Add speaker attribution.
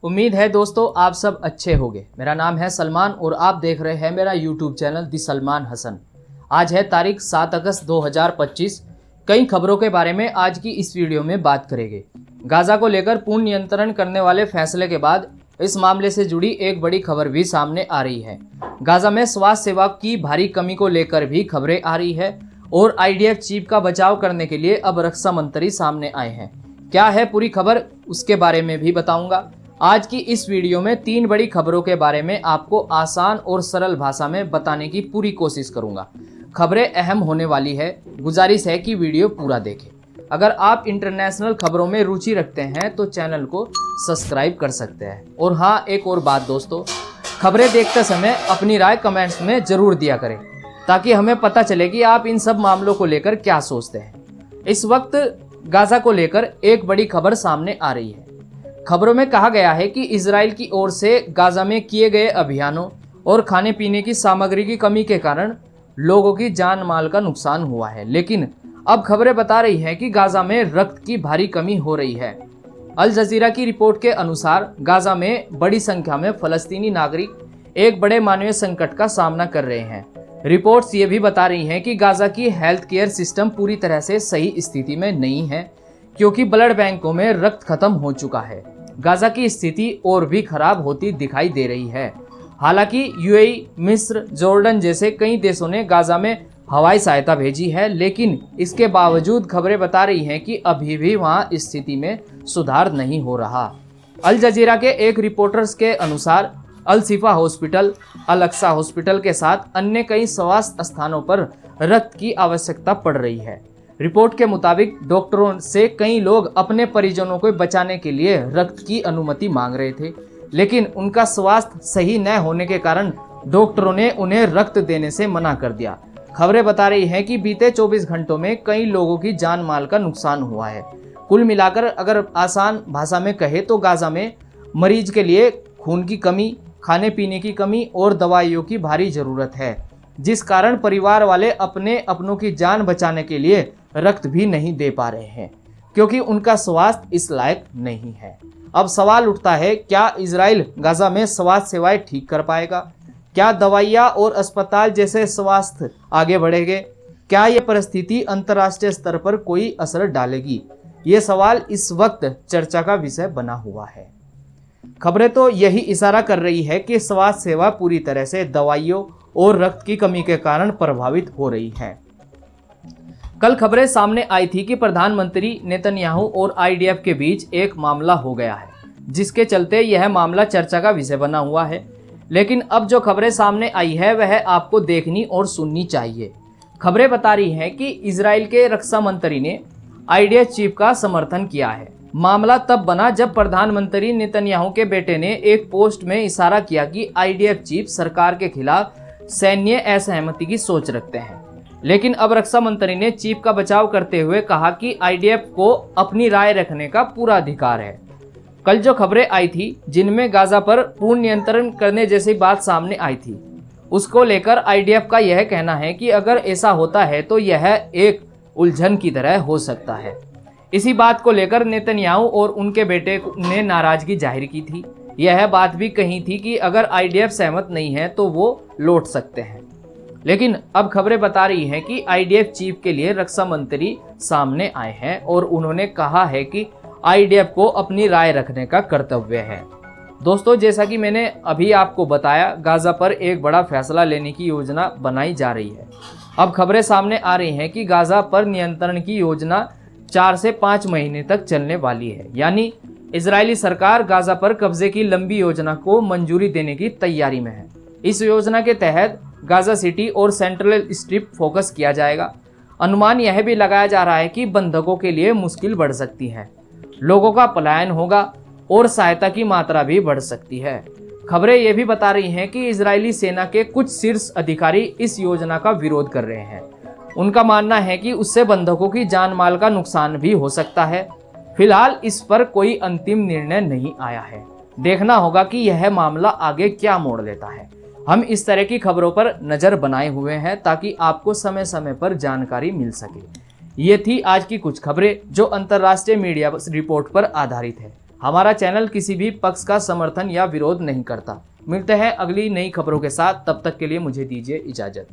Speaker 1: उम्मीद है दोस्तों आप सब अच्छे होंगे। मेरा नाम है सलमान और आप देख रहे हैं मेरा यूट्यूब चैनल दी सलमान हसन। आज है तारीख 7 अगस्त 2025। कई खबरों के बारे में आज की इस वीडियो में बात करेंगे। गाजा को लेकर पूर्ण नियंत्रण करने वाले फैसले के बाद इस मामले से जुड़ी एक बड़ी खबर भी सामने आ रही है। गाजा में स्वास्थ्य सेवा की भारी कमी को लेकर भी खबरें आ रही है और आईडीएफ चीफ का बचाव करने के लिए अब रक्षा मंत्री सामने आए हैं। क्या है पूरी खबर, उसके बारे में भी बताऊंगा। आज की इस वीडियो में 3 बड़ी खबरों के बारे में आपको आसान और सरल भाषा में बताने की पूरी कोशिश करूंगा। खबरें अहम होने वाली है, गुजारिश है कि वीडियो पूरा देखें। अगर आप इंटरनेशनल खबरों में रुचि रखते हैं तो चैनल को सब्सक्राइब कर सकते हैं। और हाँ, एक और बात दोस्तों, खबरें देखते समय अपनी राय कमेंट्स में जरूर दिया करें ताकि हमें पता चले कि आप इन सब मामलों को लेकर क्या सोचते हैं। इस वक्त गाजा को लेकर एक बड़ी खबर सामने आ रही है। खबरों में कहा गया है कि इजराइल की ओर से गाजा में किए गए अभियानों और खाने पीने की सामग्री की कमी के कारण लोगों की जान माल का नुकसान हुआ है। लेकिन अब खबरें बता रही हैं कि गाजा में रक्त की भारी कमी हो रही है। अल जजीरा की रिपोर्ट के अनुसार गाजा में बड़ी संख्या में फलस्तीनी नागरिक एक बड़े मानवीय संकट का सामना कर रहे हैं। रिपोर्ट्स ये भी बता रही हैं कि गाजा की हेल्थ केयर सिस्टम पूरी तरह से सही स्थिति में नहीं है क्योंकि ब्लड बैंकों में रक्त खत्म हो चुका है। गाजा की स्थिति और भी खराब होती दिखाई दे रही है। हालांकि यूएई, मिस्र, जॉर्डन जैसे कई देशों ने गाजा में हवाई सहायता भेजी है, लेकिन इसके बावजूद खबरें बता रही हैं कि अभी भी वहां स्थिति में सुधार नहीं हो रहा। अल जजीरा के एक रिपोर्टर्स के अनुसार अल शिफा हॉस्पिटल, अल अक्सा हॉस्पिटल के साथ अन्य कई स्वास्थ्य स्थानों पर रक्त की आवश्यकता पड़ रही है। रिपोर्ट के मुताबिक डॉक्टरों से कई लोग अपने परिजनों को बचाने के लिए रक्त की अनुमति मांग रहे थे, लेकिन उनका स्वास्थ्य सही न होने के कारण डॉक्टरों ने उन्हें रक्त देने से मना कर दिया। खबरें बता रही हैं कि बीते 24 घंटों में कई लोगों की जान माल का नुकसान हुआ है। कुल मिलाकर अगर आसान भाषा में कहे तो गाजा में मरीज के लिए खून की कमी, खाने पीने की कमी और दवाइयों की भारी जरूरत है, जिस कारण परिवार वाले अपनों की जान बचाने के लिए रक्त भी नहीं दे पा रहे हैं क्योंकि उनका स्वास्थ्य इस लायक नहीं है। अब सवाल उठता है, क्या इजराइल गाजा में स्वास्थ्य सेवाएं ठीक कर पाएगा? क्या दवाइयाँ और अस्पताल जैसे स्वास्थ्य आगे बढ़ेंगे? क्या ये परिस्थिति अंतर्राष्ट्रीय स्तर पर कोई असर डालेगी? ये सवाल इस वक्त चर्चा का विषय बना हुआ है। खबरें तो यही इशारा कर रही है कि स्वास्थ्य सेवा पूरी तरह से दवाइयों और रक्त की कमी के कारण प्रभावित हो रही है। कल खबरें सामने आई थी कि प्रधानमंत्री नेतन्याहू और आईडीएफ के बीच एक मामला हो गया है, जिसके चलते यह मामला चर्चा का विषय बना हुआ है। लेकिन अब जो खबरें सामने आई है वह आपको देखनी और सुननी चाहिए। खबरें बता रही हैं कि इजराइल के रक्षा मंत्री ने आईडीएफ चीफ का समर्थन किया है। मामला तब बना जब प्रधानमंत्री नेतन्याहू के बेटे ने एक पोस्ट में इशारा किया कि आईडीएफ चीफ सरकार के खिलाफ सैन्य असहमति की सोच रखते हैं। लेकिन अब रक्षा मंत्री ने चीफ का बचाव करते हुए कहा कि आईडीएफ को अपनी राय रखने का पूरा अधिकार है। कल जो खबरें आई थी जिनमें गाजा पर पूर्ण नियंत्रण करने जैसी बात सामने आई थी, उसको लेकर आईडीएफ का यह कहना है कि अगर ऐसा होता है तो यह एक उलझन की तरह हो सकता है। इसी बात को लेकर नेतन्याहू और उनके बेटे ने नाराजगी जाहिर की थी। यह बात भी कही थी कि अगर आईडीएफ सहमत नहीं है तो वो लौट सकते हैं। लेकिन अब खबरें बता रही हैं कि आईडीएफ चीफ के लिए रक्षा मंत्री सामने आए हैं और उन्होंने कहा है कि आईडीएफ को अपनी राय रखने का कर्तव्य है। दोस्तों, जैसा कि मैंने अभी आपको बताया, गाजा पर एक बड़ा फैसला लेने की योजना बनाई जा रही है। अब खबरें सामने आ रही हैं कि गाजा पर नियंत्रण की योजना 4 से 5 महीने तक चलने वाली है। यानी इजरायली सरकार गाजा पर कब्जे की लंबी योजना को मंजूरी देने की तैयारी में है। इस योजना के तहत गाजा सिटी और सेंट्रल स्ट्रिप फोकस किया जाएगा। अनुमान यह भी लगाया जा रहा है कि बंधकों के लिए मुश्किल बढ़ सकती है, लोगों का पलायन होगा और सहायता की मात्रा भी बढ़ सकती है। खबरें यह भी बता रही हैं कि इजरायली सेना के कुछ शीर्ष अधिकारी इस योजना का विरोध कर रहे हैं। उनका मानना है कि उससे बंधकों की जान माल का नुकसान भी हो सकता है। फिलहाल इस पर कोई अंतिम निर्णय नहीं आया है। देखना होगा कि यह मामला आगे क्या मोड़ लेता है। हम इस तरह की खबरों पर नज़र बनाए हुए हैं ताकि आपको समय समय पर जानकारी मिल सके। ये थी आज की कुछ खबरें जो अंतर्राष्ट्रीय मीडिया रिपोर्ट पर आधारित है। हमारा चैनल किसी भी पक्ष का समर्थन या विरोध नहीं करता। मिलते हैं अगली नई खबरों के साथ, तब तक के लिए मुझे दीजिए इजाज़त।